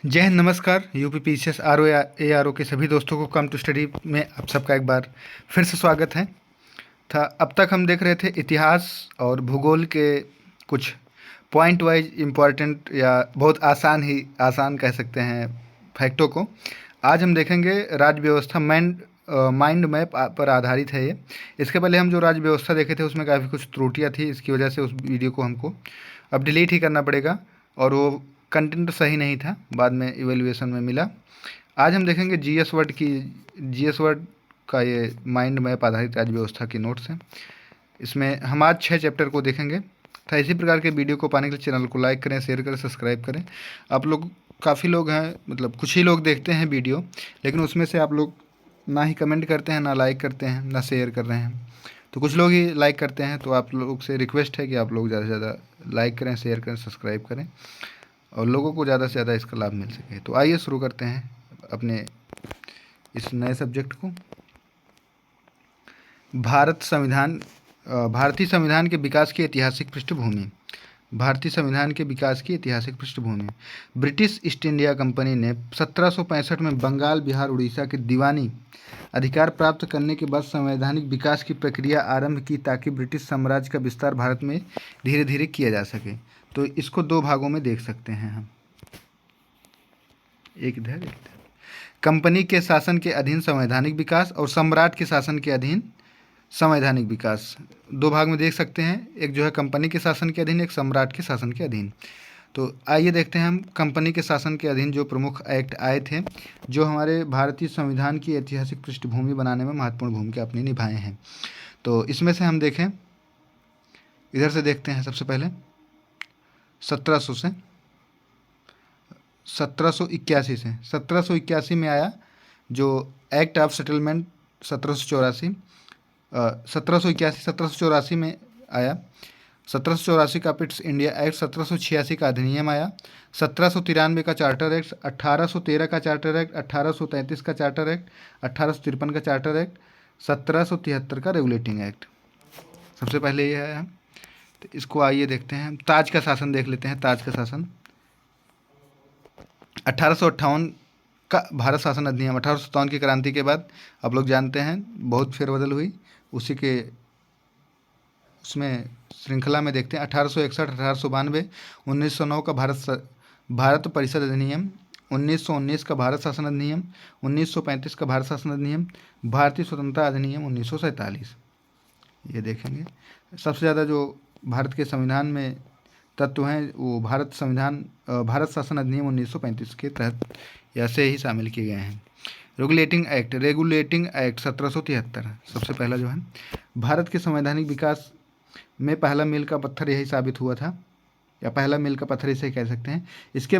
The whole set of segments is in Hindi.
जय हिंद, नमस्कार। यूपी पीसीएस आर ओ के सभी दोस्तों को कम टू स्टडी में आप सबका एक बार फिर से स्वागत है। अब तक हम देख रहे थे इतिहास और भूगोल के कुछ पॉइंट वाइज इम्पॉर्टेंट या बहुत आसान कह सकते हैं फैक्टों को। आज हम देखेंगे राज्य व्यवस्था माइंड मैप पर आधारित है ये। इसके पहले हम जो राज्य व्यवस्था देखे थे उसमें काफ़ी कुछ त्रुटियां थी, इसकी वजह से उस वीडियो को हमको अब डिलीट ही करना पड़ेगा और वो कंटेंट सही नहीं था, बाद में इवेल्युएशन में मिला। आज हम देखेंगे जीएस वर्ड का ये माइंड मैप आधारित राज्य व्यवस्था की नोट्स हैं। इसमें हम आज 6 चैप्टर को देखेंगे। था इसी प्रकार के वीडियो को पाने के लिए चैनल को लाइक करें, शेयर करें, सब्सक्राइब करें। आप लोग काफ़ी लोग हैं, मतलब कुछ ही लोग देखते हैं वीडियो, लेकिन उसमें से आप लोग ना ही कमेंट करते हैं, ना लाइक करते हैं, ना शेयर कर रहे हैं। तो कुछ लोग ही लाइक करते हैं, तो आप लोग से रिक्वेस्ट है कि आप लोग ज़्यादा से ज़्यादा लाइक करें, शेयर करें, सब्सक्राइब करें और लोगों को ज़्यादा से ज़्यादा इसका लाभ मिल सके। तो आइए शुरू करते हैं अपने इस नए सब्जेक्ट को। भारतीय संविधान के विकास की ऐतिहासिक पृष्ठभूमि। भारतीय संविधान के विकास की ऐतिहासिक पृष्ठभूमि। ब्रिटिश ईस्ट इंडिया कंपनी ने 1765 में बंगाल, बिहार, उड़ीसा के दीवानी अधिकार प्राप्त करने के बाद संवैधानिक विकास की प्रक्रिया आरंभ की ताकि ब्रिटिश साम्राज्य का विस्तार भारत में धीरे धीरे किया जा सके। तो इसको दो भागों में देख सकते हैं हम, एक इधर एक इधर। कंपनी के शासन के अधीन संवैधानिक विकास और सम्राट के शासन के अधीन संवैधानिक विकास, दो भाग में देख सकते हैं। एक जो है कंपनी के शासन के अधीन, एक सम्राट के शासन के अधीन। तो आइए देखते हैं हम कंपनी के शासन के अधीन जो प्रमुख एक्ट आए थे, जो हमारे भारतीय संविधान की ऐतिहासिक पृष्ठभूमि बनाने में महत्वपूर्ण भूमिका अपनी निभाए हैं। तो इसमें से हम देखें, इधर से देखते हैं। सबसे पहले 1781 में आया जो एक्ट ऑफ सेटलमेंट 1784। 1784 में आया। 1784 का पिट्स इंडिया एक्ट। 1786 का अधिनियम आया। 1793 का चार्टर एक्ट। 1813 का चार्टर एक्ट। 1833 का चार्टर एक्ट। 1853 का चार्टर एक्ट। 1773 का रेगुलेटिंग एक्ट। सबसे पहले ये आया। तो इसको आइए देखते हैं। ताज का शासन देख लेते हैं। ताज का शासन 1858 का भारत शासन अधिनियम। 1857 की क्रांति के बाद आप लोग जानते हैं बहुत फेरबदल हुई, उसी के उसमें श्रृंखला में देखते हैं। 1861, 1892, 1909 का भारत परिषद अधिनियम, 1919 का भारत शासन अधिनियम, 1935 का भारत शासन अधिनियम, भारतीय स्वतंत्रता अधिनियम 1947। ये देखेंगे सबसे ज़्यादा जो भारत के संविधान में तत्व हैं वो भारत शासन अधिनियम 1935 के तहत ऐसे ही शामिल किए गए हैं। रेगुलेटिंग एक्ट 1773 सबसे पहला जो है भारत के संवैधानिक विकास में पहला मील का पत्थर यही साबित हुआ था, या पहला मील का पत्थर इसे कह सकते हैं। इसके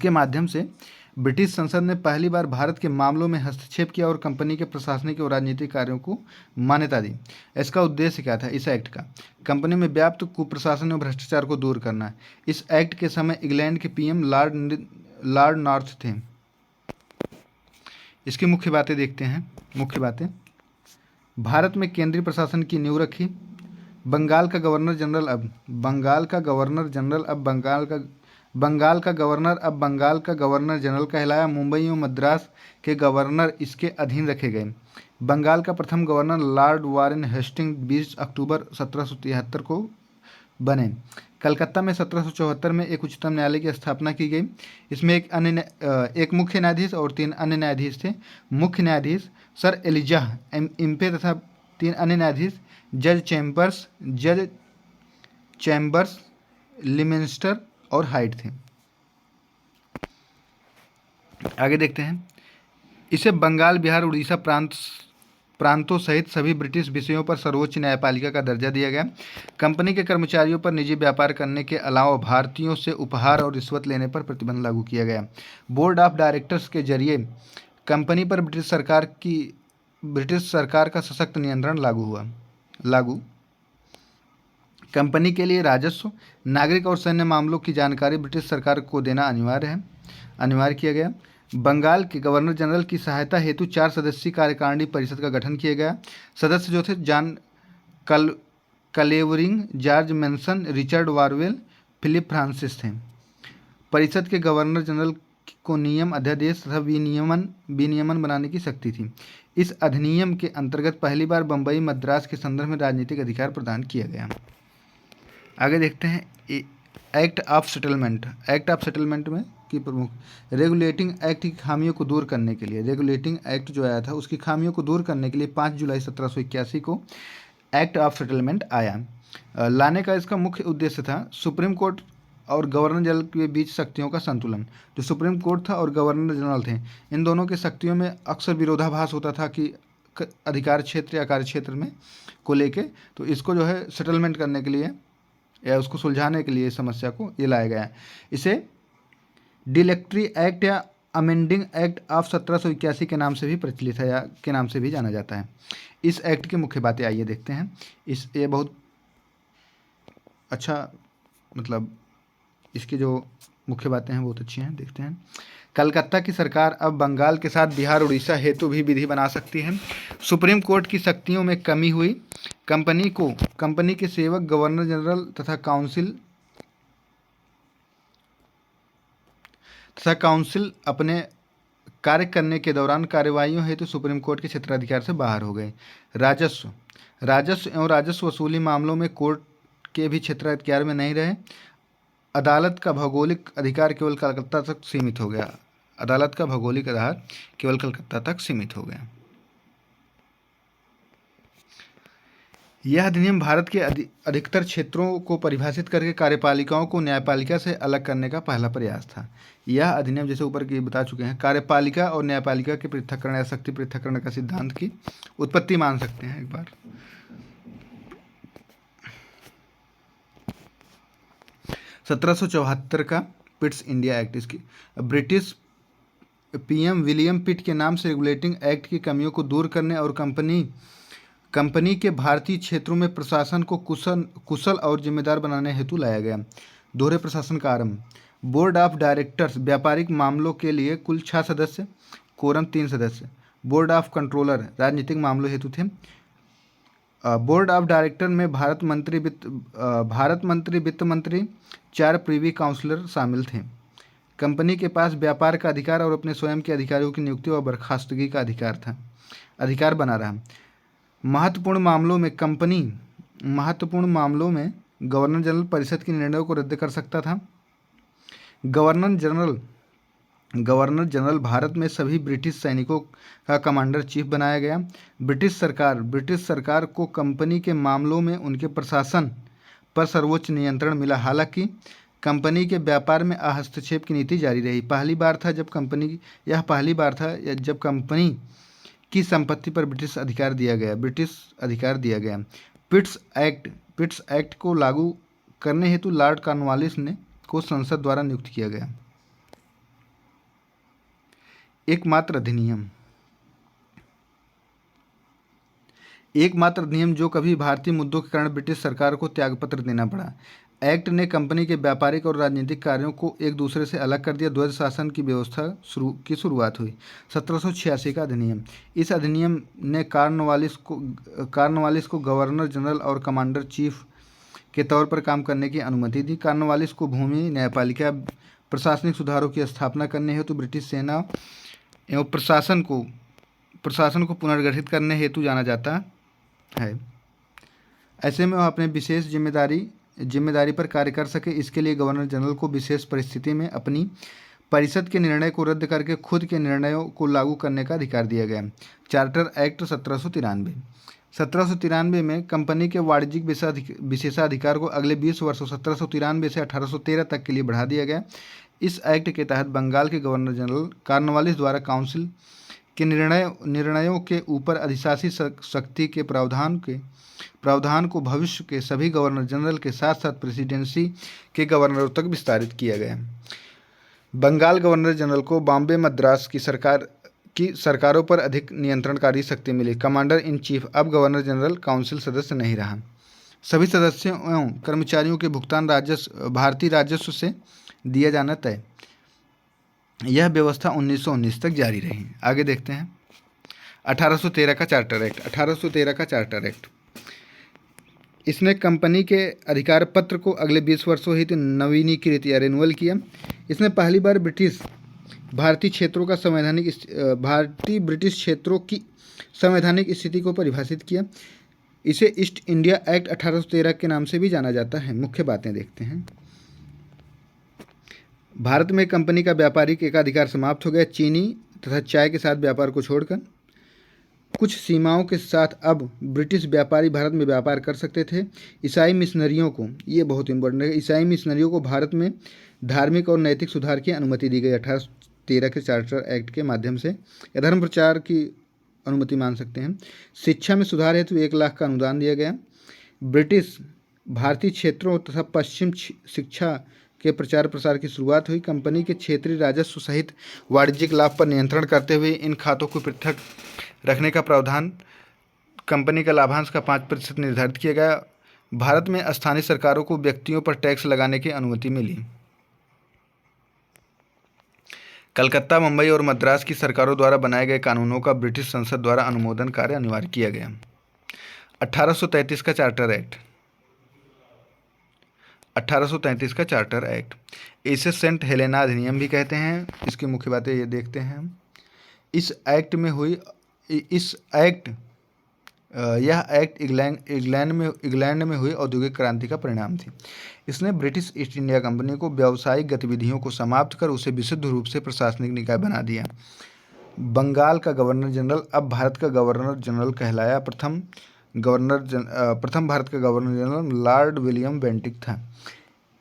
माध्यम से ब्रिटिश संसद ने पहली बार भारत के मामलों में हस्तक्षेप किया और कंपनी के प्रशासनिक और राजनीतिक कार्यों को मान्यता दी। इसका उद्देश्य क्या था? इस एक्ट का कंपनी में व्याप्त कुप्रशासन और भ्रष्टाचार को दूर करना। इस एक्ट के समय इंग्लैंड के पीएम लॉर्ड नॉर्थ थे। इसकी मुख्य बातें देखते हैं। मुख्य बातें: भारत में केंद्रीय प्रशासन की नींव रखी। बंगाल का गवर्नर जनरल अब बंगाल का गवर्नर जनरल कहलाया। मुंबई और मद्रास के गवर्नर इसके अधीन रखे गए। बंगाल का प्रथम गवर्नर लॉर्ड वारेन हेस्टिंग 20 अक्टूबर 1773 को बने। कलकत्ता में 1774 में एक उच्चतम न्यायालय की स्थापना की गई। इसमें एक मुख्य न्यायाधीश और 3 अन्य न्यायाधीश थे। मुख्य न्यायाधीश सर एलिजाह इम्पे तथा 3 अन्य न्यायाधीश जज चैम्बर्स, लिमिंस्टर और हाइट थे। आगे देखते हैं। इसे बंगाल, बिहार, उड़ीसा प्रांतों सहित सभी ब्रिटिश विषयों पर सर्वोच्च न्यायपालिका का दर्जा दिया गया। कंपनी के कर्मचारियों पर निजी व्यापार करने के अलावा भारतीयों से उपहार और रिश्वत लेने पर प्रतिबंध लागू किया गया। बोर्ड ऑफ डायरेक्टर्स के जरिए कंपनी पर ब्रिटिश सरकार का सशक्त नियंत्रण लागू। कंपनी के लिए राजस्व, नागरिक और सैन्य मामलों की जानकारी ब्रिटिश सरकार को देना अनिवार्य किया गया। बंगाल के गवर्नर जनरल की सहायता हेतु 4 सदस्यीय कार्यकारिणी परिषद का गठन किया गया। सदस्य जो थे John Clavering, George Monson, Richard Barwell, Philip Francis थे। परिषद के गवर्नर जनरल को नियम, अध्यादेश तथा विनियमन बनाने की शक्ति थी। इस अधिनियम के अंतर्गत पहली बार बम्बई मद्रास के संदर्भ में राजनीतिक अधिकार प्रदान किया गया। आगे देखते हैं act of settlement. Act of settlement में की प्रमुख रेगुलेटिंग एक्ट की खामियों को दूर करने के लिए, रेगुलेटिंग एक्ट जो आया था उसकी खामियों को दूर करने के लिए 5 जुलाई 1781 को एक्ट ऑफ सेटलमेंट आया। लाने का इसका मुख्य उद्देश्य था सुप्रीम कोर्ट और गवर्नर जनरल के बीच शक्तियों का संतुलन। जो सुप्रीम कोर्ट था और गवर्नर जनरल थे, इन दोनों की शक्तियों में अक्सर विरोधाभास होता था कि अधिकार क्षेत्र या कार्य क्षेत्र में को लेके, तो इसको जो है सेटलमेंट करने के लिए या उसको सुलझाने के लिए समस्या को ये लाया गया है। इसे डिलेक्ट्री एक्ट या अमेंडिंग एक्ट ऑफ 1781 के नाम से भी प्रचलित है या के नाम से भी जाना जाता है। इस एक्ट की मुख्य बातें आइए देखते हैं। ये बहुत अच्छा, मतलब इसकी जो मुख्य बातें हैं बहुत अच्छी हैं, देखते हैं। कलकत्ता की सरकार अब बंगाल के साथ बिहार उड़ीसा हेतु भी विधि बना सकती है। सुप्रीम कोर्ट की शक्तियों में कमी हुई। कंपनी के सेवक गवर्नर जनरल तथा काउंसिल अपने कार्य करने के दौरान कार्यवाहियों हेतु सुप्रीम कोर्ट के क्षेत्राधिकार से बाहर हो गए। राजस्व एवं राजस्व वसूली मामलों में कोर्ट के भी क्षेत्राधिकार में नहीं रहे। अदालत का भौगोलिक अधिकार केवल कलकत्ता तक सीमित हो गया। अदालत का भौगोलिक आधार केवल कलकत्ता तक सीमित हो गया। यह अधिनियम भारत के अधिकतर क्षेत्रों को परिभाषित करके कार्यपालिकाओं को न्यायपालिका से अलग करने का पहला प्रयास था। यह अधिनियम, जैसे ऊपर की बता चुके हैं, कार्यपालिका और न्यायपालिका के पृथक्करण या शक्ति पृथक्करण का सिद्धांत की उत्पत्ति मान सकते हैं। एक बार 1774 का पिट्स इंडिया एक्ट, इसकी ब्रिटिश पीएम विलियम पिट के नाम से रेगुलेटिंग एक्ट की कमियों को दूर करने और कंपनी के भारतीय क्षेत्रों में प्रशासन को कुशल और जिम्मेदार बनाने हेतु लाया गया। दोहरे प्रशासन का आरंभ। बोर्ड ऑफ डायरेक्टर्स व्यापारिक मामलों के लिए कुल 6 सदस्य, कोरम 3 सदस्य। बोर्ड ऑफ कंट्रोलर राजनीतिक मामलों हेतु थे। बोर्ड ऑफ डायरेक्टर में भारत मंत्री, वित्त मंत्री, 4 प्रीवी काउंसलर शामिल थे। कंपनी के पास व्यापार का अधिकार और अपने स्वयं के अधिकारियों की नियुक्ति और बर्खास्तगी का अधिकार बना रहा। महत्वपूर्ण मामलों में गवर्नर जनरल परिषद के निर्णयों को रद्द कर सकता था। गवर्नर जनरल भारत में सभी ब्रिटिश सैनिकों का कमांडर चीफ बनाया गया। ब्रिटिश सरकार को कंपनी के मामलों में उनके प्रशासन पर सर्वोच्च नियंत्रण मिला। हालांकि कंपनी के व्यापार में हस्तक्षेप की नीति जारी रही। पहली बार था जब कंपनी की संपत्ति पर ब्रिटिश अधिकार दिया गया। पिट्स एक्ट को लागू करने हेतु लॉर्ड कॉर्नवालिस को संसद द्वारा नियुक्त किया गया। एकमात्र अधिनियम जो कभी भारतीय मुद्दों के कारण ब्रिटिश सरकार को त्यागपत्र देना पड़ा। एक्ट ने कंपनी के व्यापारिक और राजनीतिक कार्यों को एक दूसरे से अलग कर दिया। ध्वज शासन की व्यवस्था की शुरुआत हुई। 1786 का अधिनियम। इस अधिनियम ने कॉर्नवालिस को गवर्नर जनरल और कमांडर चीफ के तौर पर काम करने की अनुमति दी। कॉर्नवालिस को भूमि, न्यायपालिका, प्रशासनिक सुधारों की स्थापना करने हेतु ब्रिटिश सेना एवं प्रशासन को पुनर्गठित करने हेतु जाना जाता है। ऐसे में वह अपने विशेष जिम्मेदारी पर कार्य कर सके, इसके लिए गवर्नर जनरल को विशेष परिस्थिति में अपनी परिषद के निर्णय को रद्द करके खुद के निर्णयों को लागू करने का अधिकार दिया गया। चार्टर एक्ट 1793 में कंपनी के वाणिज्यिक विशेषाधिकार को अगले 20 वर्षों 1793 से 1813 तक के लिए बढ़ा दिया गया। इस एक्ट के तहत बंगाल के गवर्नर जनरल कॉर्नवालिस द्वारा काउंसिल के निर्णयों के ऊपर अधिशासी शक्ति के प्रावधान को भविष्य के सभी गवर्नर जनरल के साथ साथ प्रेसिडेंसी के गवर्नरों तक विस्तारित किया गया। बंगाल गवर्नर जनरल को बॉम्बे मद्रास की सरकारों पर अधिक नियंत्रणकारी शक्ति मिली। कमांडर इन चीफ अब गवर्नर जनरल काउंसिल सदस्य नहीं रहा। सभी सदस्यों एवं कर्मचारियों के भुगतान भारतीय राजस्व से दिया जाना तय। यह व्यवस्था 1919 तक जारी रही। आगे देखते हैं 1813 का चार्टर एक्ट। इसने कंपनी के अधिकार पत्र को अगले 20 वर्षों हेतु नवीनीकृत या रिन्यूअल किया। इसने पहली बार भारतीय क्षेत्रों का भारतीय ब्रिटिश क्षेत्रों की संवैधानिक स्थिति को परिभाषित किया। इसे ईस्ट इंडिया एक्ट 1813 के नाम से भी जाना जाता है। मुख्य बातें देखते हैं। भारत में कंपनी का व्यापारिक एकाधिकार समाप्त हो गया। चीनी तथा चाय के साथ व्यापार को छोड़कर कुछ सीमाओं के साथ अब ब्रिटिश व्यापारी भारत में व्यापार कर सकते थे। ईसाई मिशनरियों को, ये बहुत इंपॉर्टेंट है, ईसाई मिशनरियों को भारत में धार्मिक और नैतिक सुधार की अनुमति दी गई 1813 के चार्टर एक्ट के माध्यम से, या धर्म प्रचार की अनुमति मान सकते हैं। शिक्षा में सुधार हेतु 1 लाख का अनुदान दिया गया। ब्रिटिश भारतीय क्षेत्रों तथा पश्चिम शिक्षा के प्रचार प्रसार की शुरुआत हुई। कंपनी के क्षेत्रीय राजस्व सहित वाणिज्यिक लाभ पर नियंत्रण करते हुए इन खातों को पृथक रखने का प्रावधान, कंपनी का लाभांश का 5% निर्धारित किया गया। भारत में स्थानीय सरकारों को व्यक्तियों पर टैक्स लगाने की अनुमति मिली। कलकत्ता, मुंबई और मद्रास की सरकारों द्वारा बनाए गए कानूनों का ब्रिटिश संसद द्वारा अनुमोदन कार्य अनिवार्य किया गया। 1833 का चार्टर एक्ट, 1833 का चार्टर एक्ट, इसे सेंट हेलेना अधिनियम भी कहते हैं। इसकी मुख्य बातें ये देखते हैं हम। यह एक्ट इंग्लैंड में हुई औद्योगिक क्रांति का परिणाम थी। इसने ब्रिटिश ईस्ट इंडिया कंपनी को व्यावसायिक गतिविधियों को समाप्त कर उसे विशुद्ध रूप से प्रशासनिक निकाय बना दिया। बंगाल का गवर्नर जनरल अब भारत का गवर्नर जनरल कहलाया। प्रथम भारत का governor general Lord William Bentinck था।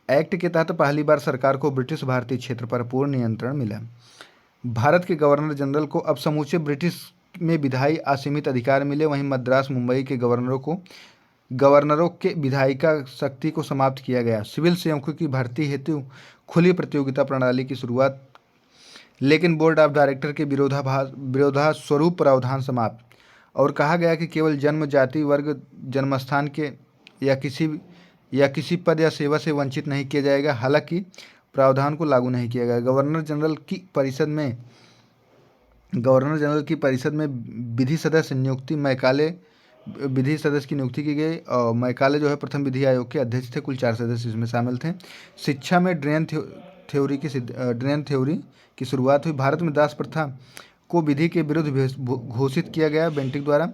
एक्ट के तहत पहली बार सरकार को ब्रिटिश भारतीय क्षेत्र पर पूर्ण नियंत्रण मिला। भारत के गवर्नर जनरल को अब समूचे ब्रिटिश में विधायी असीमित अधिकार मिले। वहीं मद्रास, मुंबई के गवर्नरों के विधायिका शक्ति को समाप्त किया गया। सिविल सेवकों की भर्ती हेतु खुली प्रतियोगिता प्रणाली की शुरुआत, लेकिन बोर्ड ऑफ डायरेक्टर के विरोधास्वरूप प्रावधान समाप्त, और कहा गया कि केवल जन्म, जाति, वर्ग, जन्मस्थान के या किसी पद या सेवा से वंचित नहीं किया जाएगा। हालांकि प्रावधान को लागू नहीं किया गया। गवर्नर जनरल की परिषद में विधि सदस्य की नियुक्ति की गई, और मैकाले जो है प्रथम विधि आयोग के अध्यक्ष थे। कुल 4 सदस्य इसमें शामिल थे। शिक्षा में ड्रेन थ्योरी की शुरुआत हुई। भारत में दास प्रथा को विधि के विरुद्ध घोषित किया गया बेंटिक द्वारा।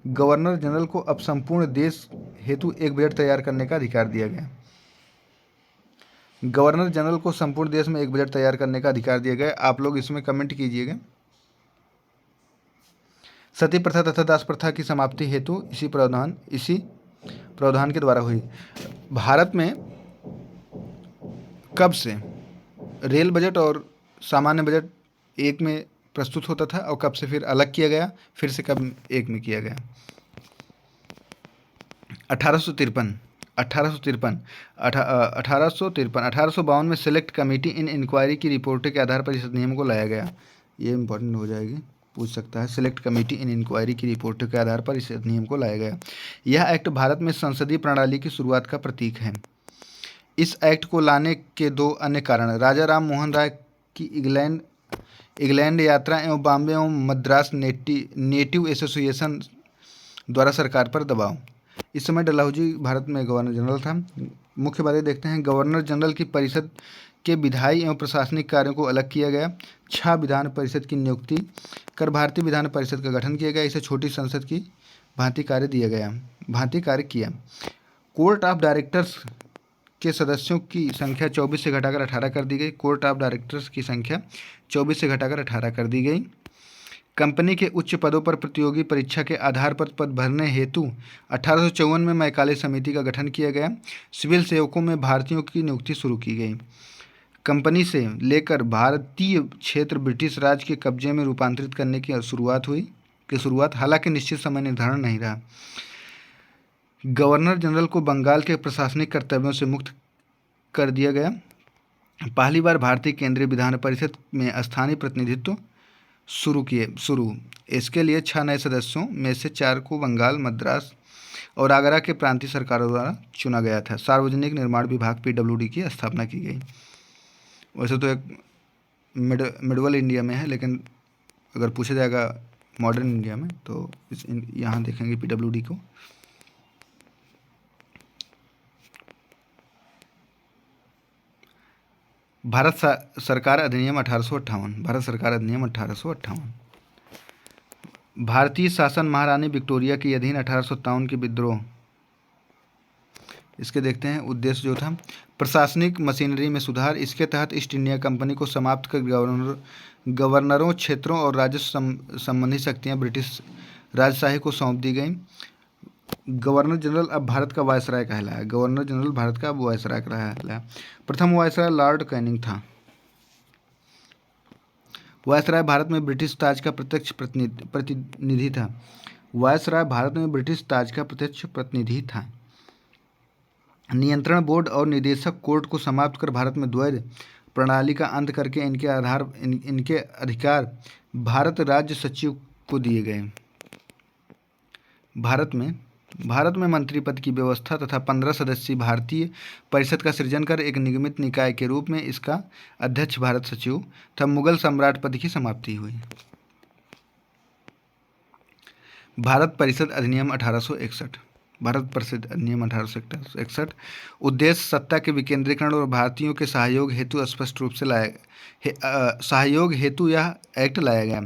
गवर्नर जनरल को अब संपूर्ण देश हेतु एक बजट तैयार करने का अधिकार दिया गया। गवर्नर जनरल को संपूर्ण देश में एक बजट तैयार करने का अधिकार दिया गया। आप लोग इसमें कमेंट कीजिएगा। सती प्रथा तथा दास प्रथा की समाप्ति हेतु इसी प्रावधान के द्वारा हुई। भारत में कब से रेल बजट और सामान्य बजट एक में प्रस्तुत होता था, और कब से फिर अलग किया गया, फिर से कब एक में किया गया? 1852 में सेलेक्ट कमेटी इन इंक्वायरी की रिपोर्ट के आधार पर इस नियम को लाया गया। ये इंपॉर्टेंट हो जाएगी, पूछ सकता है। सेलेक्ट कमेटी इन इंक्वायरी की रिपोर्ट के आधार पर इस नियम को लाया गया। यह एक्ट भारत में संसदीय प्रणाली की शुरुआत का प्रतीक है। इस एक्ट को लाने के 2 अन्य कारण: राजा राम मोहन राय की इंग्लैंड यात्रा एवं बॉम्बे एवं मद्रास नेटिव एसोसिएशन द्वारा सरकार पर दबाव। इस समय डलहौजी भारत में गवर्नर जनरल था। मुख्य बातें देखते हैं। गवर्नर जनरल की परिषद के विधायी एवं प्रशासनिक कार्यों को अलग किया गया। 6 विधान परिषद की नियुक्ति कर भारतीय विधान परिषद का गठन किया गया। इसे छोटी संसद की भांति कार्य किया। कोर्ट ऑफ डायरेक्टर्स के सदस्यों की संख्या 24 से घटाकर 18 कर दी गई। कोर्ट ऑफ डायरेक्टर्स की संख्या 24 से घटाकर 18 कर दी गई। कंपनी के उच्च पदों पर प्रतियोगी परीक्षा के आधार पर पद भरने हेतु 1854 में मैकाले समिति का गठन किया गया। सिविल सेवकों में भारतीयों की नियुक्ति शुरू की गई। कंपनी से लेकर भारतीय क्षेत्र ब्रिटिश राज के कब्जे में रूपांतरित करने की शुरुआत, हालांकि निश्चित समय निर्धारण नहीं रहा। गवर्नर जनरल को बंगाल के प्रशासनिक कर्तव्यों से मुक्त कर दिया गया। पहली बार भारतीय केंद्रीय विधान परिषद में स्थानीय प्रतिनिधित्व शुरू। इसके लिए 6 नए सदस्यों में से 4 को बंगाल, मद्रास और आगरा के प्रांतीय सरकारों द्वारा चुना गया था। सार्वजनिक निर्माण विभाग PWD की स्थापना की गई। वैसे तो एक मिडवल इंडिया में है, लेकिन अगर पूछा जाएगा मॉडर्न इंडिया में तो यहाँ देखेंगे PWD को। सरकार अधिनियम 1858। भारत सरकार अधिनियम 1858। भारतीय शासन महारानी विक्टोरिया के अधीन 1857 के विद्रोह। इसके देखते हैं उद्देश्य जो था, प्रशासनिक मशीनरी में सुधार। इसके तहत ईस्ट इंडिया कंपनी को समाप्त कर गवर्नरों, क्षेत्रों और राजस्व संबंधी शक्तियां ब्रिटिश राजशाही को सौंप दी गई। गवर्नर जनरल अब भारत का वायसराय कहलाया। गवर्नर जनरल भारत का वायसराय कहलाया। प्रथम वायसराय लॉर्ड कैनिंग था। वायसराय भारत में ब्रिटिश ताज का प्रत्यक्ष प्रतिनिधि था। वायसराय भारत में ब्रिटिश ताज का प्रत्यक्ष प्रतिनिधि था। नियंत्रण बोर्ड और निदेशक कोर्ट को समाप्त कर भारत में द्वैध प्रणाली का अंत करके इनके अधिकार भारत राज्य सचिव को दिए गए। भारत में मंत्रिपद की व्यवस्था तथा 15 सदस्यीय भारतीय परिषद का सृजन कर एक निगमित निकाय के रूप में इसका अध्यक्ष भारत सचिव तथा मुगल सम्राट पद की समाप्ति हुई। भारत परिषद अधिनियम 1861। भारत परिषद अधिनियम 1861। उद्देश्य सत्ता के विकेंद्रीकरण और भारतीयों के सहयोग हेतु स्पष्ट रूप से सहयोग हेतु यह एक्ट लाया गया।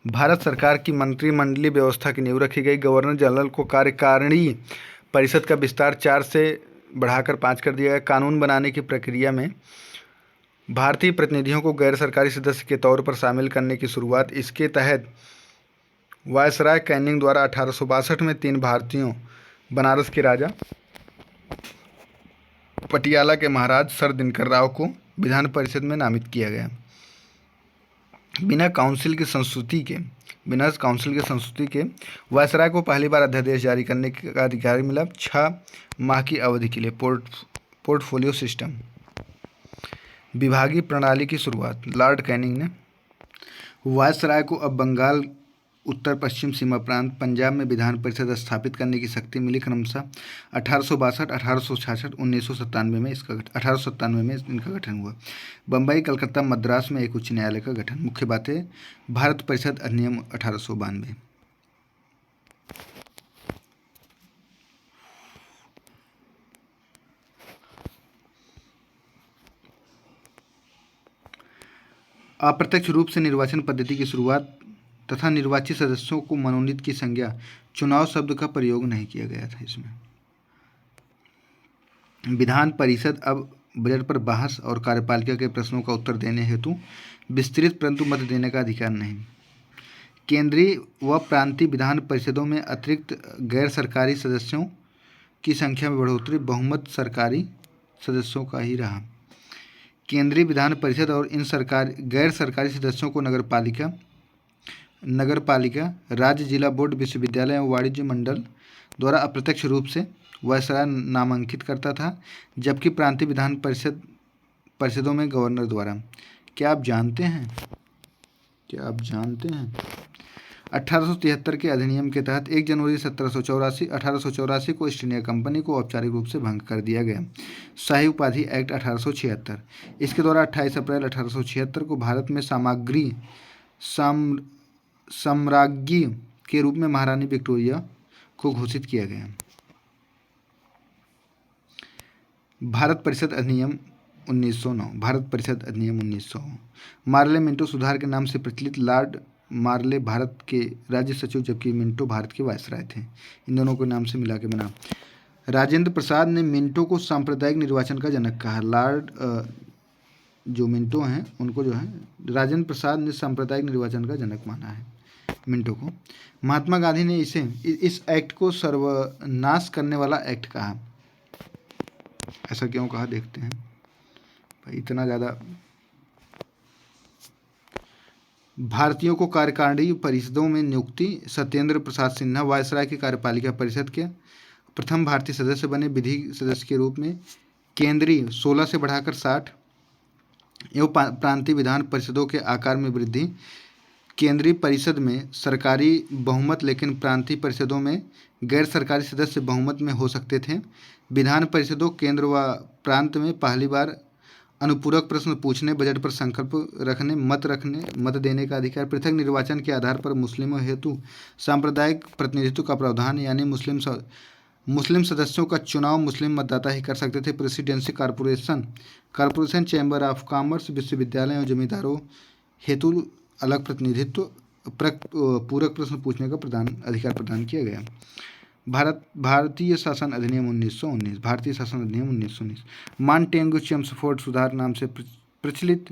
भारत सरकार की मंत्रिमंडलीय व्यवस्था की नींव रखी गई। गवर्नर जनरल को कार्यकारिणी परिषद का विस्तार 4 से बढ़ाकर 5 कर दिया गया। कानून बनाने की प्रक्रिया में भारतीय प्रतिनिधियों को गैर सरकारी सदस्य के तौर पर शामिल करने की शुरुआत। इसके तहत वायसराय कैनिंग द्वारा 1862 में 3 भारतीयों, बनारस के राजा, पटियाला के महाराज सर दिनकर राव को विधान परिषद में नामित किया गया। बिना काउंसिल की संस्तुति के वायसराय को पहली बार अध्यादेश जारी करने का अधिकार मिला। 6 माह की अवधि के लिए पोर्टफोलियो सिस्टम, विभागीय प्रणाली की शुरुआत। लॉर्ड कैनिंग ने वायसराय को अब बंगाल, उत्तर पश्चिम सीमा प्रांत, पंजाब में विधान परिषद स्थापित करने की शक्ति मिली। क्रमशः 1862, 1866, 1997 में 1897 में इनका गठन हुआ। बम्बई, कलकत्ता, मद्रास में एक उच्च न्यायालय का गठन। मुख्य बातें। भारत परिषद अधिनियम 1892। अप्रत्यक्ष रूप से निर्वाचन पद्धति की शुरुआत तथा निर्वाचित सदस्यों को मनोनीत की संज्ञा। चुनाव शब्द का प्रयोग नहीं किया गया था इसमें। विधान परिषद अब बजट पर बहस और कार्यपालिका के प्रश्नों का उत्तर देने हेतु विस्तृत परंतु मत देने का अधिकार नहीं। केंद्रीय व प्रांतीय विधान परिषदों में अतिरिक्त गैर सरकारी सदस्यों की संख्या में बढ़ोतरी बहुमत सरकारी सदस्यों का ही रहा। केंद्रीय विधान परिषद और इन गैर सरकारी सदस्यों को नगरपालिका, राज्य, जिला बोर्ड, विश्वविद्यालय एवं वाणिज्य मंडल द्वारा अप्रत्यक्ष रूप से वायसराय नामांकित करता था, जबकि प्रांतीय विधान परिषदों में गवर्नर द्वारा। क्या आप जानते हैं 1873 के अधिनियम के तहत 1 जनवरी 1884 को ईस्ट इंडिया कंपनी को औपचारिक रूप से भंग कर दिया गया। शाही उपाधि एक्ट 1876। इसके द्वारा 28 अप्रैल 1876 को भारत में साम्राज्ञी के रूप में महारानी विक्टोरिया को घोषित किया गया। भारत परिषद अधिनियम 1909। भारत परिषद अधिनियम 1900। मार्ले मिंटो सुधार के नाम से प्रचलित। लॉर्ड मार्ले भारत के राज्य सचिव, जबकि मिंटो भारत के वायसराय थे। इन दोनों को नाम से मिला के बना। राजेंद्र प्रसाद ने मिंटो को सांप्रदायिक निर्वाचन का जनक कहा। जो मिंटो हैं उनको जो है राजेंद्र प्रसाद ने सांप्रदायिक निर्वाचन का जनक माना है मिंटो को। महात्मा गांधी ने इस एक्ट को सर्वनाश करने वाला एक्ट कहा। ऐसा क्यों कहा, देखते हैं भाई। इतना ज़्यादा भारतीयों को कार्यकारिणी परिषदों में नियुक्ति। सत्येंद्र प्रसाद सिन्हा वायसराय की कार्यपालिका परिषद के प्रथम भारतीय सदस्य बने, विधि सदस्य के रूप में। केंद्रीय 16 से बढ़ाकर 60 एवं प्रांतीय विधान परिषदों के आकार में वृद्धि। केंद्रीय परिषद में सरकारी बहुमत, लेकिन प्रांतीय परिषदों में गैर सरकारी सदस्य बहुमत में हो सकते थे। विधान परिषदों केंद्र व प्रांत में पहली बार अनुपूरक प्रश्न पूछने, बजट पर संकल्प रखने, मत देने का अधिकार। पृथक निर्वाचन के आधार पर मुस्लिमों हेतु सांप्रदायिक प्रतिनिधित्व का प्रावधान, यानी मुस्लिम मुस्लिम सदस्यों का चुनाव मुस्लिम मतदाता ही कर सकते थे। Presidency corporation chamber of commerce विश्वविद्यालय और जमींदारों हेतु अलग प्रतिनिधित्व पूरक प्रश्न पूछने का अधिकार प्रदान किया गया। भारतीय शासन अधिनियम 1919 भारतीय शासन अधिनियम 1919 मॉन्टेग्यू चेम्सफोर्ड सुधार नाम से प्रचलित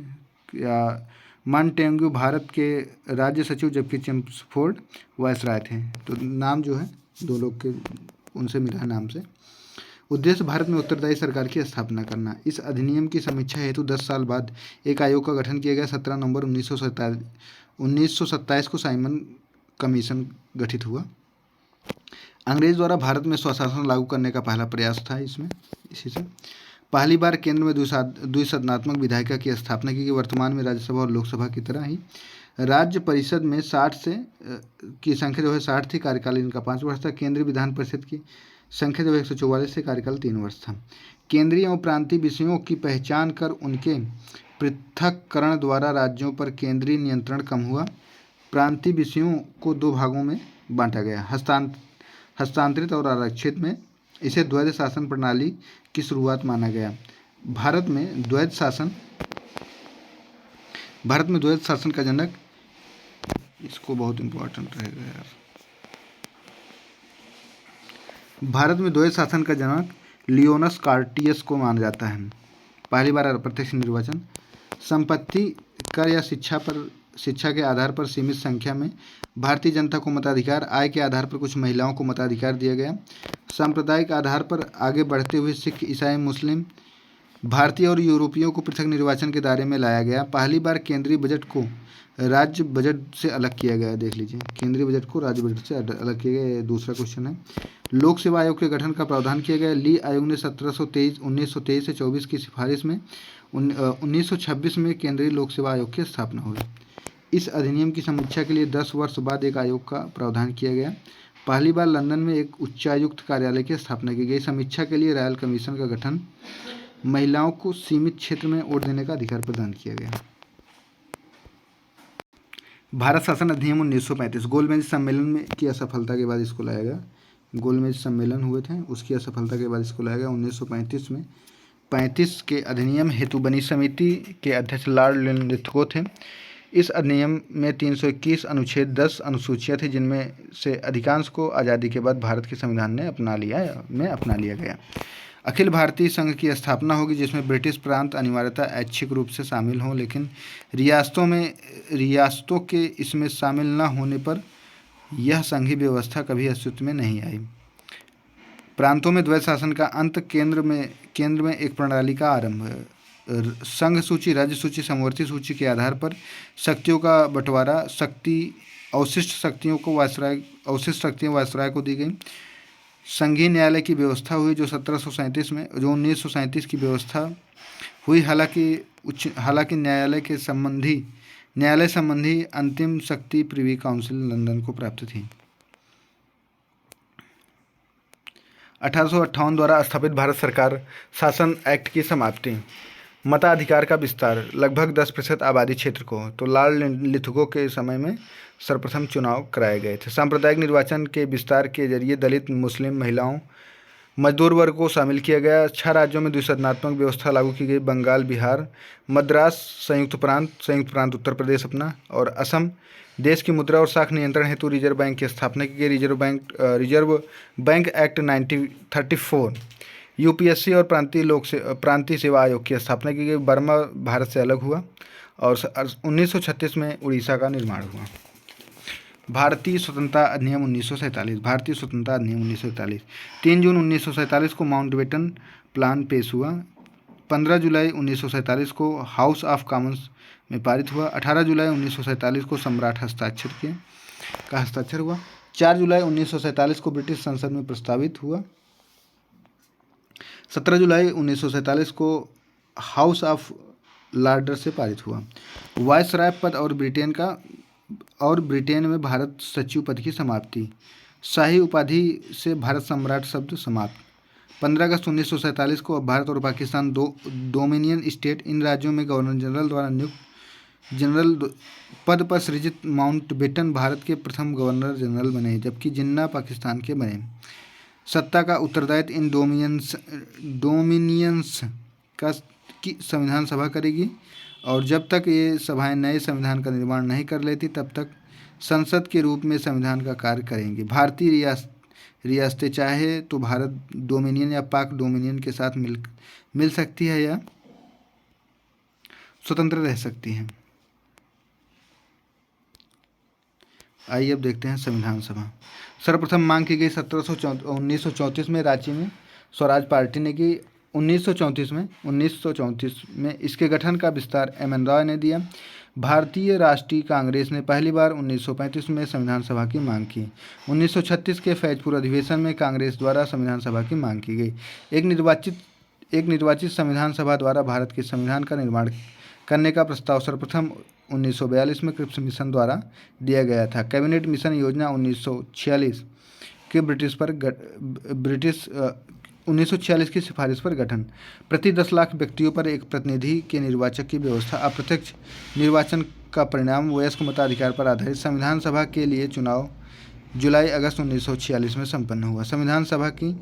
या मॉन्टेग्यू भारत के राज्य सचिव जबकि चेम्सफोर्ड वायसराय थे। तो नाम जो है दो लोग के उनसे मिला है नाम से। उद्देश्य भारत में उत्तरदायी सरकार की स्थापना करना। इस अधिनियम की समीक्षा हेतु 10 साल बाद एक आयोग का गठन किया गया। 17 नवंबर 1927 को साइमन कमीशन गठित हुआ। अंग्रेज द्वारा भारत में स्वशासन लागू करने का पहला प्रयास था इसमें। इसी से पहली बार केंद्र में द्विसदनात्मक विधायिका की स्थापना की गई। वर्तमान में राज्यसभा और लोकसभा की तरह ही राज्य परिषद में 60 से की संख्या जो है 60 थी। कार्यकाल इनका 5 वर्ष था। केंद्रीय विधान परिषद की संख्या जो 144 से कार्यकाल 3 वर्ष था। केंद्रीय और प्रांतीय विषयों की पहचान कर उनके पृथक्करण द्वारा राज्यों पर केंद्रीय नियंत्रण कम हुआ। प्रांतीय विषयों को 2 भागों में बांटा गया, हस्तांतरित और आरक्षित में। इसे द्वैध शासन प्रणाली की शुरुआत माना गया। भारत में द्वैध शासन का जनक, इसको बहुत इम्पोर्टेंट रहेगा यार, भारत में द्वैध शासन का जनक लियोनस कार्टियस को माना जाता है। पहली बार अप्रत्यक्ष निर्वाचन, संपत्ति कर या शिक्षा के आधार पर सीमित संख्या में भारतीय जनता को मताधिकार, आय के आधार पर कुछ महिलाओं को मताधिकार दिया गया। सांप्रदायिक आधार पर आगे बढ़ते हुए सिख, ईसाई, मुस्लिम, भारतीय और यूरोपियों को पृथक निर्वाचन के दायरे में लाया गया। पहली बार केंद्रीय बजट को राज्य बजट से अलग किया गया। देख लीजिए, केंद्रीय बजट को राज्य बजट से अलग किया गया। ये दूसरा क्वेश्चन है। लोक सेवा आयोग के गठन का प्रावधान किया गया। ली आयोग ने 1923 से 24 की सिफारिश में 1926 में केंद्रीय लोक सेवा आयोग की स्थापना हुई। इस अधिनियम की समीक्षा के लिए 10 वर्ष बाद एक आयोग का प्रावधान किया गया। पहली बार लंदन में एक उच्चायुक्त कार्यालय की स्थापना की गई। समीक्षा के लिए रॉयल कमीशन का गठन। महिलाओं को सीमित क्षेत्र में वोट देने का अधिकार प्रदान किया गया। भारत शासन अधिनियम 1935 गोलमेज सम्मेलन में की असफलता के बाद इसको लाया गया। गोलमेज सम्मेलन हुए थे, उसकी असफलता के बाद इसको लाया गया 1935 में। 35 के अधिनियम हेतु बनी समिति के अध्यक्ष लॉर्ड लिथगो थे। इस अधिनियम में 321 अनुच्छेद 10 अनुसूचियाँ थी, जिनमें से अधिकांश को आज़ादी के बाद भारत के संविधान ने अपना लिया गया। अखिल भारतीय संघ की स्थापना होगी, जिसमें ब्रिटिश प्रांत अनिवार्यतः ऐच्छिक रूप से शामिल हों, लेकिन रियासतों के इसमें शामिल न होने पर यह संघीय व्यवस्था कभी अस्तित्व में नहीं आई। प्रांतों में द्वैध शासन का अंत, केंद्र में एक प्रणाली का आरंभ। संघ सूची, राज्य सूची, समवर्ती सूची के आधार पर शक्तियों का बंटवारा। अवशिष्ट शक्तियां वायसराय को दी गई। संघीय न्यायालय की व्यवस्था हुई जो 1937 की व्यवस्था हुई। हालांकि न्यायालय संबंधी अंतिम शक्ति प्रिवी काउंसिल लंदन को प्राप्त थी। 1858 द्वारा स्थापित भारत सरकार शासन एक्ट की समाप्ति। मताधिकार का विस्तार लगभग 10% आबादी क्षेत्र को। तो लॉर्ड लिथगो के समय में सर्वप्रथम चुनाव कराए गए थे। सांप्रदायिक निर्वाचन के विस्तार के जरिए दलित, मुस्लिम, महिलाओं, मजदूर वर्ग को शामिल किया गया। 6 राज्यों में द्विसदनात्मक व्यवस्था लागू की गई। बंगाल, बिहार, मद्रास, संयुक्त प्रांत उत्तर प्रदेश अपना और असम। देश की मुद्रा और शाख नियंत्रण हेतु रिजर्व बैंक की स्थापना की गई। Reserve bank act 1934। यूपीएससी और प्रांतीय सेवा आयोग की स्थापना की गई। बर्मा भारत से अलग हुआ और 1936 में उड़ीसा का निर्माण हुआ। भारतीय स्वतंत्रता अधिनियम 1947 3 जून 1947 को माउंटबेटन प्लान पेश हुआ। 15 जुलाई 1947 को हाउस ऑफ कॉमन्स में पारित हुआ। 18 जुलाई 1947 को सम्राट हस्ताक्षर हुआ। 4 जुलाई 1947 को ब्रिटिश संसद में प्रस्तावित हुआ। 17 जुलाई 1947 को हाउस ऑफ लॉर्ड्स से पारित हुआ। वायसराय पद और ब्रिटेन में भारत सचिव पद की समाप्ति। शाही उपाधि से भारत सम्राट शब्द समाप्त। 15 अगस्त 1947 को अब भारत और पाकिस्तान डोमिनियन स्टेट, इन राज्यों में गवर्नर जनरल द्वारा नियुक्त जनरल पद पर सृजित माउंटबेटन भारत के प्रथम गवर्नर जनरल बने, जबकि जिन्ना पाकिस्तान के बने। सत्ता का उत्तरदायित्व इन डोमिनियंस का की संविधान सभा करेगी, और जब तक ये सभाएं नए संविधान का निर्माण नहीं कर लेती तब तक संसद के रूप में संविधान का कार्य करेंगी। भारतीय रियासतें चाहे तो भारत डोमिनियन या पाक डोमिनियन के साथ मिल सकती है या स्वतंत्र रह सकती हैं। आइए अब देखते हैं संविधान सभा। सर्वप्रथम मांग की गई 1934 में रांची में स्वराज पार्टी ने की। 1934 में इसके गठन का विस्तार एम.एन. रॉय ने दिया। भारतीय राष्ट्रीय कांग्रेस ने पहली बार 1935 में संविधान सभा की मांग की। 1936 के फैजपुर अधिवेशन में कांग्रेस द्वारा संविधान सभा की मांग की गई। एक निर्वाचित संविधान सभा द्वारा भारत के संविधान का निर्माण करने का प्रस्ताव सर्वप्रथम 1942 में क्रिप्स मिशन द्वारा दिया गया था। कैबिनेट मिशन योजना 1946 के 1946 की सिफारिश पर गठन। प्रति 10 लाख व्यक्तियों पर एक प्रतिनिधि के निर्वाचक की व्यवस्था। अप्रत्यक्ष निर्वाचन का परिणाम वयस्क मताधिकार पर आधारित। संविधान सभा के लिए चुनाव जुलाई अगस्त 1946 में संपन्न हुआ। संविधान सभा की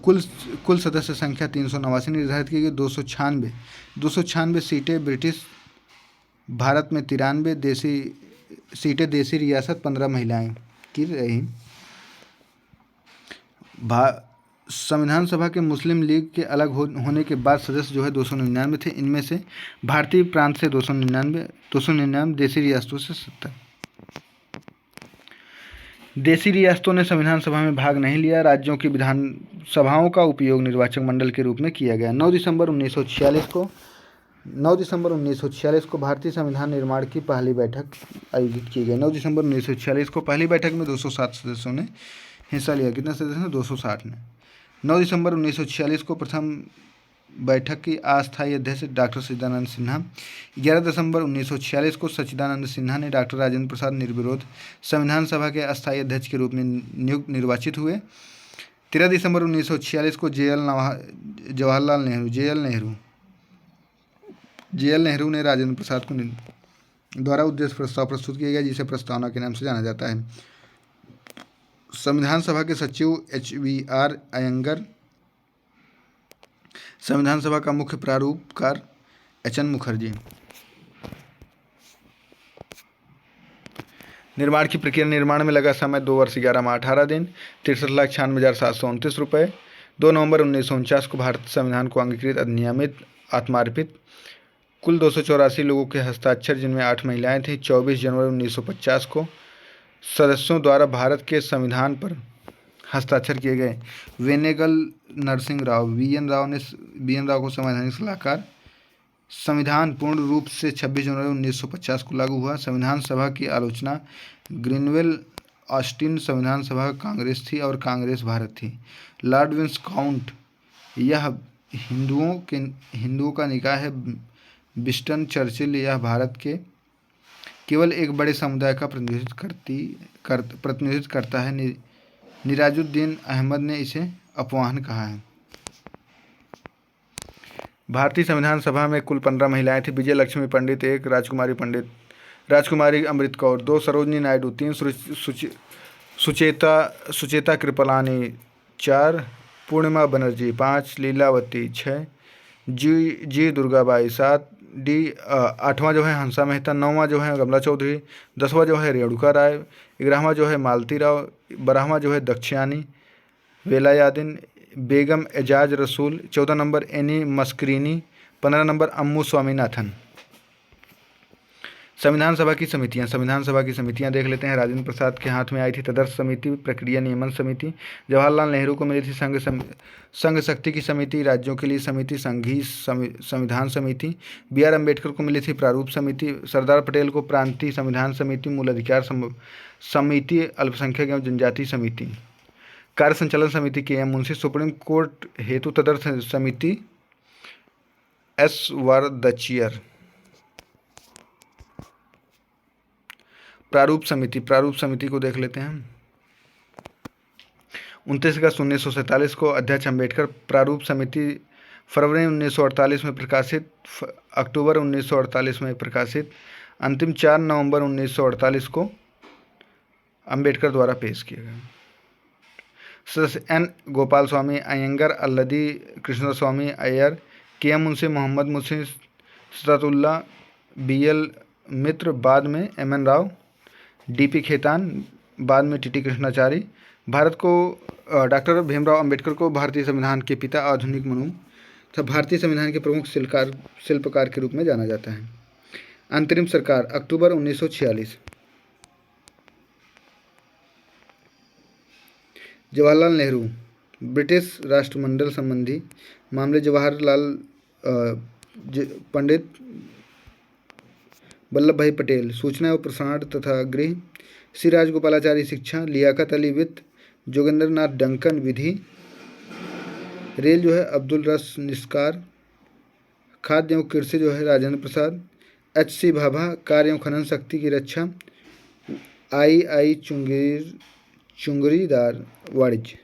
कुल सदस्य संख्या 389 निर्धारित की गई। 296 सीटें ब्रिटिश भारत में 93 देसी रियासत 15 महिलाएं की रही। संविधान सभा के मुस्लिम लीग के अलग होने के बाद सदस्य जो है 299 थे। इनमें से भारतीय प्रांत से 299 देसी रियासतों से 70। देसी रियासतों ने संविधान सभा में भाग नहीं लिया। राज्यों की विधान सभाओं का उपयोग निर्वाचक मंडल के रूप में किया गया। 9 दिसंबर 1946 को भारतीय संविधान निर्माण की पहली बैठक आयोजित की गई। 9 दिसंबर 1946 को पहली बैठक में 207 सदस्यों ने हिस्सा लिया। कितने सदस्य ने? 260 ने। 9 दिसंबर 1946 को प्रथम बैठक की अस्थायी अध्यक्ष डॉक्टर सच्चिदानंद सिन्हा। 11 दिसंबर 1946 को सच्चिदानंद सिन्हा ने डॉक्टर राजेंद्र प्रसाद निर्विरोध संविधान सभा के अस्थायी अध्यक्ष के रूप में निर्वाचित हुए। 13 दिसंबर 1946 को JL नेहरू ने राजेंद्र प्रसाद को द्वारा उद्देश्य प्रस्ताव प्रस्तुत किया गया, जिसे प्रस्तावना के नाम से जाना जाता है। संविधान सभा के सचिव HVR अयंगर। संविधान सभा का मुख्य प्रारूपकार HN मुखर्जी। निर्माण की प्रक्रिया। निर्माण में लगा समय 2 वर्ष 11 माह 18 दिन, 63,96,729 रुपये। 2 नवंबर 1949 को भारत संविधान को अंगीकृत अधिनियमित आत्मार्पित। कुल 284 लोगों के हस्ताक्षर, जिनमें 8 महिलाएं थीं। 24 जनवरी 1950 को सदस्यों द्वारा भारत के संविधान पर हस्ताक्षर किए गए। वेनेगल नरसिंह राव BN राव को संवैधानिक सलाहकार। संविधान पूर्ण रूप से 26 जनवरी 1950 को लागू हुआ। संविधान सभा की आलोचना ग्रीनवेल ऑस्टिन। संविधान सभा कांग्रेस थी और कांग्रेस भारत थी। लॉर्ड विस्काउंट, यह हिंदुओं का निकाय है। विंस्टन चर्चिल, यह भारत के केवल एक बड़े समुदाय का प्रतिनिधित्व करता है। निराजुद्दीन अहमद ने इसे अपमान कहा है। भारतीय संविधान सभा में कुल 15 महिलाएं थीं। विजय लक्ष्मी पंडित 1, राजकुमारी अमृत कौर 2, सरोजनी नायडू 3, सुचेता कृपलानी 4, पूर्णिमा बनर्जी 5, लीलावती 6, जी दुर्गाबाई 7, 8वां जो है हंसा मेहता, 9वां जो है कमला चौधरी, 10वां जो है रेणुका राय, 11वां जो है मालती राव, 12वां जो है दक्षियानी वेलायादिन, बेगम एजाज रसूल, 14 नंबर एनी मस्करीनी, 15 नंबर अम्मू स्वामीनाथन। संविधान सभा की समितियां देख लेते हैं। राजेंद्र प्रसाद के हाथ में आई थी तदर्थ समिति, प्रक्रिया नियमन समिति। जवाहरलाल नेहरू को मिली थी संघ शक्ति की समिति, राज्यों के लिए समिति, संघीय संविधान समिति। BR अम्बेडकर को मिली थी प्रारूप समिति। सरदार पटेल को प्रांतीय संविधान समिति, मूल अधिकार समिति, अल्पसंख्यक एवं जनजाति समिति। कार्य संचालन समिति KM मुंशी। सुप्रीम कोर्ट हेतु तदर्थ समिति S. वरदचियर। प्रारूप समिति को देख लेते हैं। 29 अगस्त 1947 को अध्यक्ष अम्बेडकर। प्रारूप समिति फरवरी 1948 में प्रकाशित, अक्टूबर 1948 में प्रकाशित, अंतिम 4 नवंबर 1948 को अम्बेडकर द्वारा पेश किया गया। सदस्य N Gopalaswami Ayyangar, Alladi Krishnaswami Ayyar, K M Munshi, Mohammad Munshi, Saadulla, B L Mitter, बाद में M N Rau, D P Khaitan, बाद में टी टी कृष्णाचारी। भारत को डॉक्टर भीमराव अंबेडकर को भारतीय संविधान के पिता, आधुनिक मनु तथा भारतीय संविधान के प्रमुख शिल्पकार के रूप में जाना जाता है। अंतरिम सरकार अक्टूबर 1946। जवाहरलाल नेहरू ब्रिटिश राष्ट्रमंडल संबंधी मामले, जवाहरलाल पंडित वल्लभ भाई पटेल सूचना एवं प्रसारण तथा गृह, श्री राजगोपालाचारी शिक्षा, लियाकत अली वित्त, जोगेंद्र नाथ डंकन विधि, रेल जो है अब्दुल रस निस्कार, खाद्य एवं कृषि जो है राजेंद्र प्रसाद, एच सी भाभा, कार्य एवं खनन शक्ति की रक्षा, आई चुंगरीदार वाणिज्य।